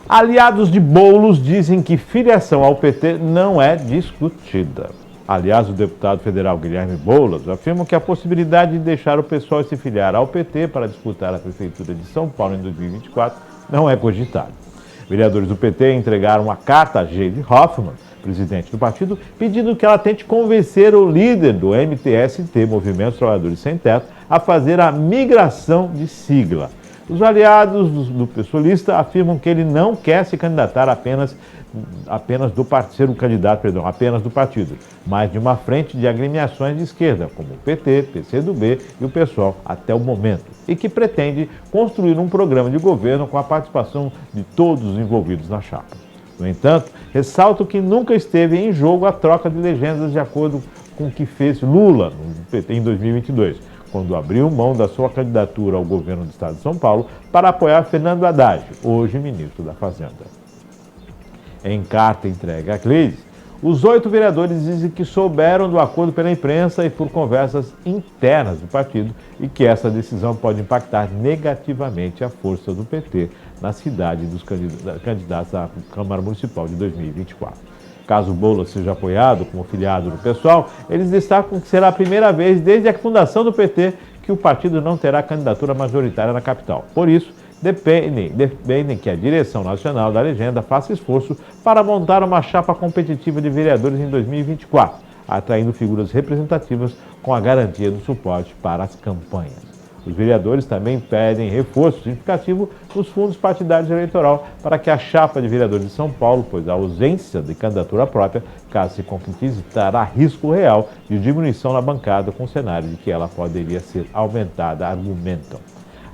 Aliados de Boulos dizem que filiação ao PT não é discutida. Aliás, o deputado federal Guilherme Boulos afirma que a possibilidade de deixar o pessoal se filiar ao PT para disputar a Prefeitura de São Paulo em 2024 não é cogitada. Vereadores do PT entregaram uma carta a Gleisi Hoffmann, presidente do partido, pedindo que ela tente convencer o líder do MTST, Movimento dos Trabalhadores Sem Teto, a fazer a migração de sigla. Os aliados do pessoalista afirmam que ele não quer se candidatar apenas do partido, mas de uma frente de agremiações de esquerda, como o PT, PCdoB e o PSOL, até o momento, e que pretende construir um programa de governo com a participação de todos os envolvidos na chapa. No entanto, ressalto que nunca esteve em jogo a troca de legendas de acordo com o que fez Lula no PT em 2022, quando abriu mão da sua candidatura ao governo do estado de São Paulo para apoiar Fernando Haddad, hoje ministro da Fazenda. Em carta entregue à Gleisi, os 8 vereadores dizem que souberam do acordo pela imprensa e por conversas internas do partido e que essa decisão pode impactar negativamente a força do PT na cidade dos candidatos à Câmara Municipal de 2024. Caso Boulos seja apoiado como filiado do PSOL, eles destacam que será a primeira vez desde a fundação do PT que o partido não terá candidatura majoritária na capital. Por isso, dependem que a direção nacional da legenda faça esforço para montar uma chapa competitiva de vereadores em 2024, atraindo figuras representativas com a garantia do suporte para as campanhas. Os vereadores também pedem reforço significativo nos fundos partidários eleitoral para que a chapa de vereadores de São Paulo, pois a ausência de candidatura própria, caso se concretize, trará risco real de diminuição na bancada com o cenário de que ela poderia ser aumentada, argumentam.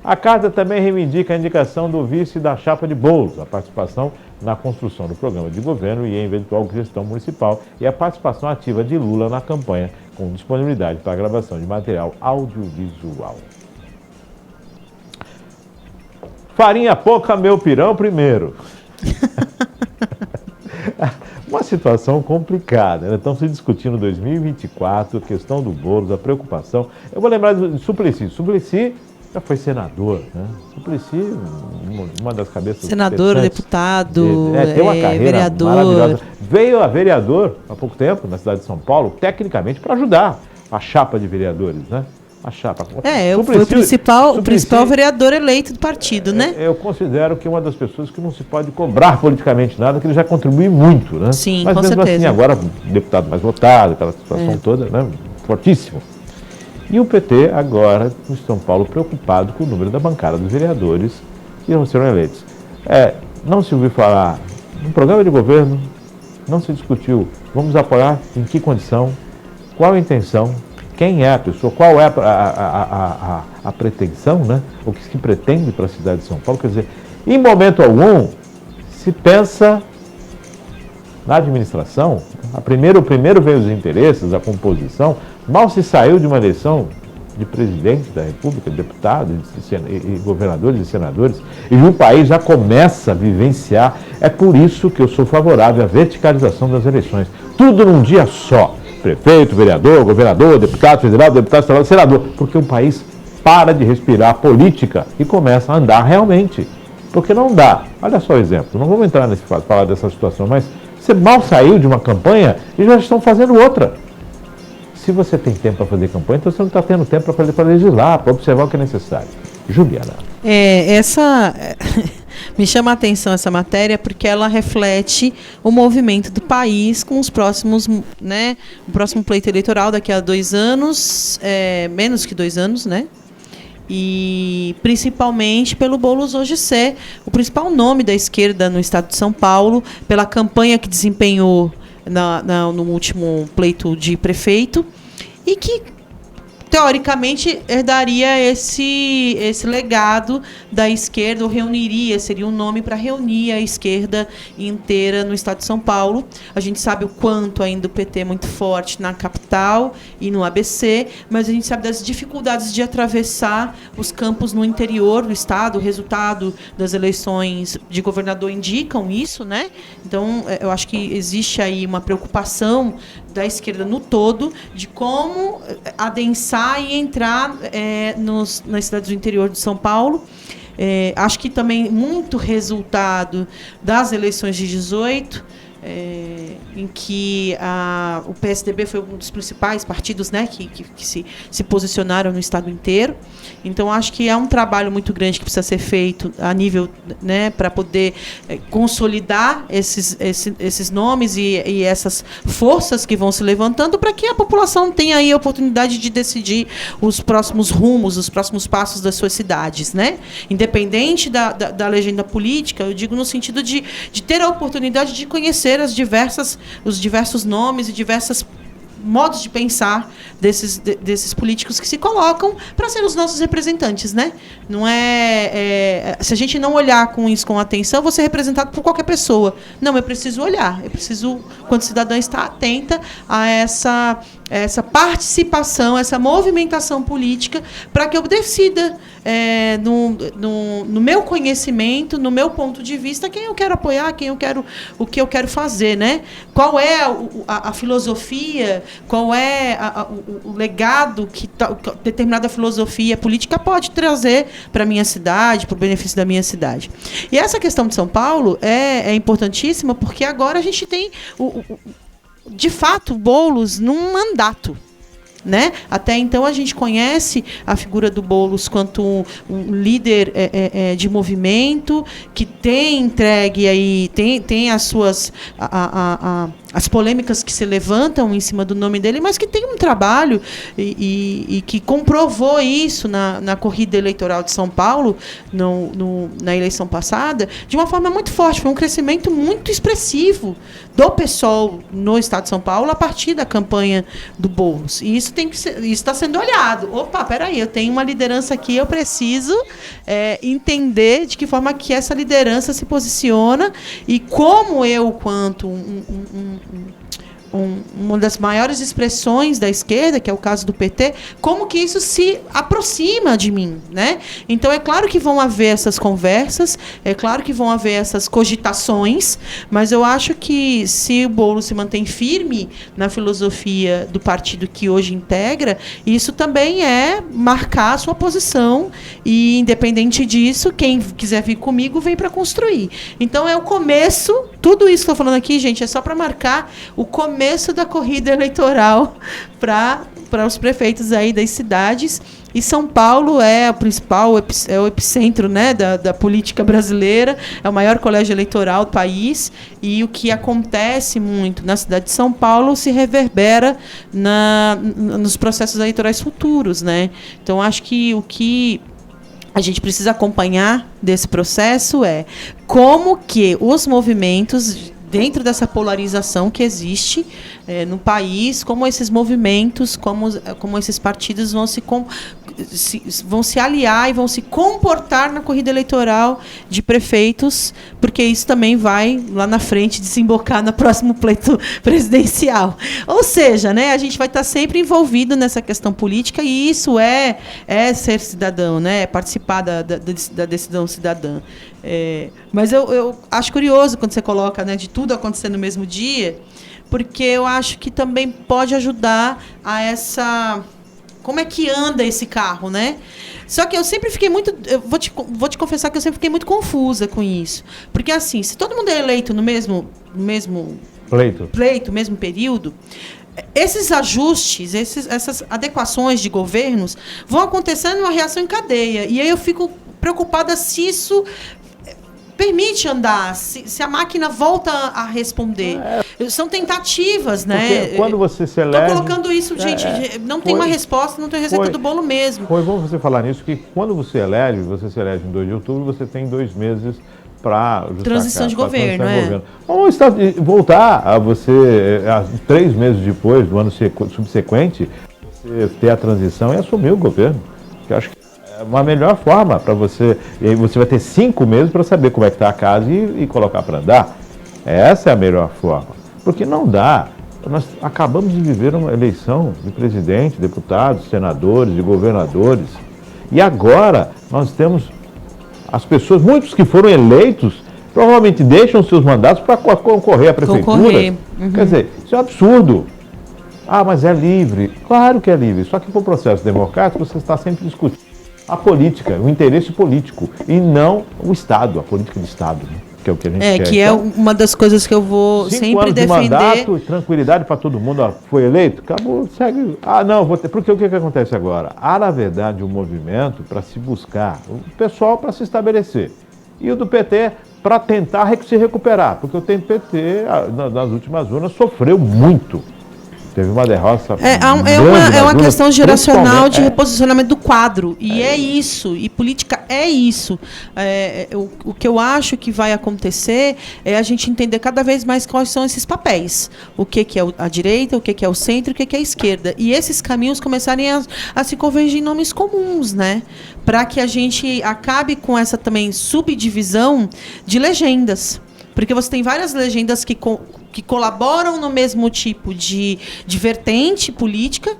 A carta também reivindica a indicação do vice da chapa de Boulos, a participação na construção do programa de governo e em eventual gestão municipal e a participação ativa de Lula na campanha, com disponibilidade para a gravação de material audiovisual. Farinha pouca, meu pirão primeiro. Uma situação complicada, né? Estão se discutindo 2024, a questão do Boulos, a preocupação. Eu vou lembrar de Suplicy. Suplicy já foi senador, né? Suplicy, uma das cabeças... Senador, deputado, tem uma carreira vereador. Maravilhosa. Veio a vereador há pouco tempo na cidade de São Paulo, tecnicamente para ajudar a chapa de vereadores, né? A chapa. Foi o principal vereador eleito do partido, né? Eu considero que é uma das pessoas que não se pode cobrar politicamente nada, que ele já contribui muito, né? Sim, mas com mesmo certeza. assim, agora, deputado mais votado, aquela situação toda, né? Fortíssimo. E o PT agora, em São Paulo, preocupado com o número da bancada dos vereadores que serão eleitos. Não se ouviu falar no programa de governo, não se discutiu, vamos apoiar em que condição, qual a intenção, quem é a pessoa, qual é a pretensão, né? O que se pretende para a cidade de São Paulo. Quer dizer, em momento algum, se pensa na administração. Primeiro veio os interesses, a composição. Mal se saiu de uma eleição de presidente da República, de deputados, e governadores e senadores, e o país já começa a vivenciar. É por isso que eu sou favorável à verticalização das eleições. Tudo num dia só. Prefeito, vereador, governador, deputado federal, deputado estadual, senador, porque o país para de respirar política e começa a andar realmente. Porque não dá. Olha só o exemplo, não vamos entrar nesse fato, falar dessa situação, mas você mal saiu de uma campanha e já estão fazendo outra. Se você tem tempo para fazer campanha, então você não está tendo tempo para legislar, para observar o que é necessário. Juliana. Me chama a atenção essa matéria porque ela reflete o movimento do país com os próximos, né? O próximo pleito eleitoral daqui a 2 anos, menos que 2 anos, né? E principalmente pelo Boulos hoje ser o principal nome da esquerda no estado de São Paulo, pela campanha que desempenhou no último pleito de prefeito e que teoricamente herdaria esse legado da esquerda, ou seria um nome para reunir a esquerda inteira no estado de São Paulo. A gente sabe o quanto ainda o PT é muito forte na capital e no ABC, mas a gente sabe das dificuldades de atravessar os campos no interior do estado. O resultado das eleições de governador indicam isso, né? Então, eu acho que existe aí uma preocupação da esquerda no todo de como adensar e entrar nas cidades do interior de São Paulo. Acho que também muito resultado das eleições de 18, em que o PSDB foi um dos principais partidos, né, que se posicionaram no estado inteiro. Então, acho que é um trabalho muito grande que precisa ser feito a nível, né, para poder consolidar esses nomes e essas forças que vão se levantando, para que a população tenha aí a oportunidade de decidir os próximos rumos, os próximos passos das suas cidades, né? Independente da legenda política, eu digo no sentido de ter a oportunidade de conhecer os diversos nomes e diversos modos de pensar desses políticos que se colocam para ser os nossos representantes, né? Não se a gente não olhar com isso com atenção, vou ser representado por qualquer pessoa. Não, eu preciso olhar. Eu preciso, quando cidadã, estar atenta a essa participação, essa movimentação política, para que eu decida, no meu conhecimento, no meu ponto de vista, quem eu quero apoiar, o que eu quero fazer, né? Qual é a filosofia, qual é o legado que determinada filosofia política pode trazer para a minha cidade, para o benefício da minha cidade. E essa questão de São Paulo é importantíssima, porque agora a gente tem, de fato, Boulos num mandato. Né? Até então a gente conhece a figura do Boulos quanto um líder de movimento que tem entregue aí, tem as suas as polêmicas que se levantam em cima do nome dele, mas que tem um trabalho e que comprovou isso na corrida eleitoral de São Paulo, na eleição passada, de uma forma muito forte. Foi um crescimento muito expressivo do PSOL no estado de São Paulo a partir da campanha do Boulos. E isso está sendo olhado. Opa, peraí, eu tenho uma liderança aqui, eu preciso entender de que forma que essa liderança se posiciona e como eu, quanto uma das maiores expressões da esquerda, que é o caso do PT, como que isso se aproxima de mim, né? Então, é claro que vão haver essas conversas, é claro que vão haver essas cogitações, mas eu acho que se o Boulos se mantém firme na filosofia do partido que hoje integra, isso também é marcar a sua posição e, independente disso, quem quiser vir comigo, vem para construir. Então, é o começo, tudo isso que eu estou falando aqui, gente, é só para marcar o começo da corrida eleitoral para os prefeitos aí das cidades. E São Paulo é o principal, é o epicentro, né, da política brasileira, é o maior colégio eleitoral do país, e o que acontece muito na cidade de São Paulo se reverbera nos processos eleitorais futuros, né? Então, acho que o que a gente precisa acompanhar desse processo é como que os movimentos, dentro dessa polarização que existe no país, como esses movimentos, como esses partidos vão se aliar e vão se comportar na corrida eleitoral de prefeitos, porque isso também vai, lá na frente, desembocar no próximo pleito presidencial. Ou seja, né, a gente vai estar sempre envolvido nessa questão política, e isso é ser cidadão, né, é participar da decisão cidadã. Mas eu acho curioso quando você coloca, né, de tudo acontecer no mesmo dia, porque eu acho que também pode ajudar a essa... Como é que anda esse carro, né? Só que eu sempre fiquei muito... Eu vou te confessar que eu sempre fiquei muito confusa com isso. Porque, assim, se todo mundo é eleito no mesmo pleito, mesmo período, esses ajustes, essas adequações de governos vão acontecendo uma reação em cadeia. E aí eu fico preocupada se isso permite andar, se a máquina volta a responder. São tentativas, né? Porque quando você se elege... Estou colocando isso, gente, não tem uma resposta, não tem receita do bolo mesmo. Foi bom você falar nisso, que quando você se elege em 2 de outubro, você tem 2 meses para transição de governo, Vamos voltar a você, 3 meses depois, do ano subsequente, você ter a transição e assumir o governo. Que eu acho que é uma melhor forma para você. E aí você vai ter 5 meses para saber como é que está a casa e colocar para andar. Essa é a melhor forma. Porque não dá. Nós acabamos de viver uma eleição de presidente, deputados, senadores, de governadores. E agora nós temos as pessoas, muitos que foram eleitos, provavelmente deixam seus mandatos para concorrer à prefeitura. Uhum. Quer dizer, isso é um absurdo. Ah, mas é livre. Claro que é livre. Só que para o processo democrático você está sempre discutindo a política, o interesse político, e não o Estado, a política de Estado, né? Que é o que a gente quer. Que então, é uma das coisas que eu vou 5 sempre anos defender. de mandato, tranquilidade para todo mundo, ó, foi eleito, acabou, segue. Ah, não, vou ter. Porque o que acontece agora? Há, na verdade, um movimento para se buscar, o pessoal para se estabelecer. E o do PT para tentar se recuperar, porque o PT, nas últimas urnas, sofreu muito. Teve uma derrota. É uma questão geracional de reposicionamento do quadro. E é isso. E política é isso. O que eu acho que vai acontecer é a gente entender cada vez mais quais são esses papéis. O que é a direita, o que é o centro, o que é a esquerda. E esses caminhos começarem a se convergir em nomes comuns, né? Para que a gente acabe com essa também subdivisão de legendas. Porque você tem várias legendas que colaboram no mesmo tipo de vertente política,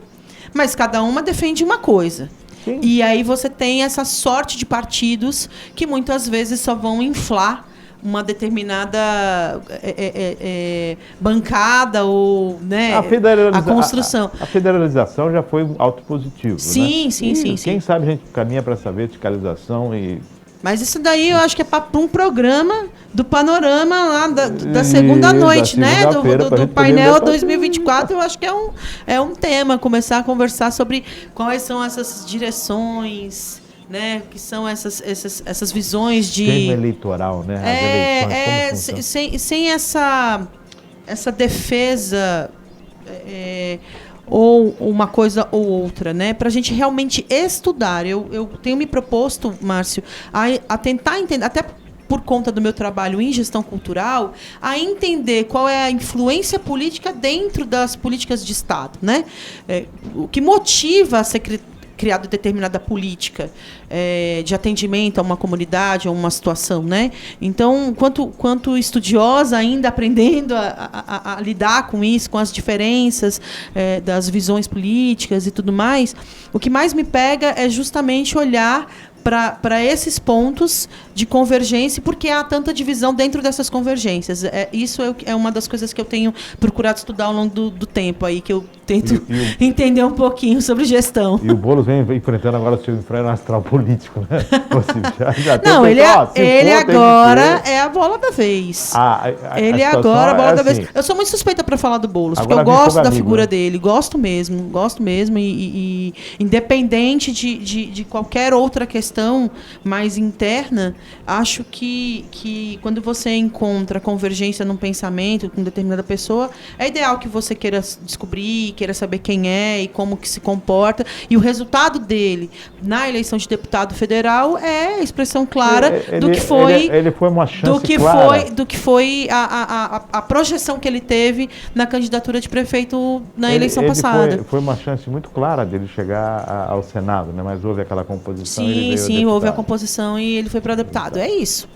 mas cada uma defende uma coisa. Sim. E aí você tem essa sorte de partidos que muitas vezes só vão inflar uma determinada bancada ou, né, a construção. A federalização já foi um alto positivo. Sim, né? sim. Quem sabe a gente caminha para essa verticalização e... Mas isso daí eu acho que é para um programa do panorama lá da segunda noite, né? Do painel 2024, eu acho que é um tema, começar a conversar sobre quais são essas direções, né? Que são essas visões de... Tema eleitoral, né? As eleições, sem essa defesa... ou uma coisa ou outra, né? Para a gente realmente estudar. Eu tenho me proposto, Márcio, a tentar entender, até por conta do meu trabalho em gestão cultural, a entender qual é a influência política dentro das políticas de Estado, né? O que motiva a ser criado determinada política de atendimento a uma comunidade, a uma situação, né? Então, quanto estudiosa, ainda aprendendo a lidar com isso, com as diferenças das visões políticas e tudo mais, o que mais me pega é justamente olhar para esses pontos de convergência, porque há tanta divisão dentro dessas convergências. Isso é uma das coisas que eu tenho procurado estudar ao longo do tempo, aí, que eu tento entender um pouquinho sobre gestão. E o Boulos vem enfrentando agora o seu inferno astral político, né? Já não, ele agora é a bola da vez. Ele é agora a bola da vez. Eu sou muito suspeita para falar do Boulos, porque eu gosto da figura dele, gosto mesmo, e independente de qualquer outra questão mais interna, acho que quando você encontra convergência num pensamento com determinada pessoa, é ideal que você queira descobrir, queira saber quem é e como que se comporta, e o resultado dele na eleição de deputado federal é a expressão clara do que foi ele foi uma chance clara. do que foi a projeção que ele teve na candidatura de prefeito na eleição passada. Foi uma chance muito clara dele chegar ao Senado, né? Mas houve aquela composição. Sim, houve a composição e ele foi para deputado. É isso.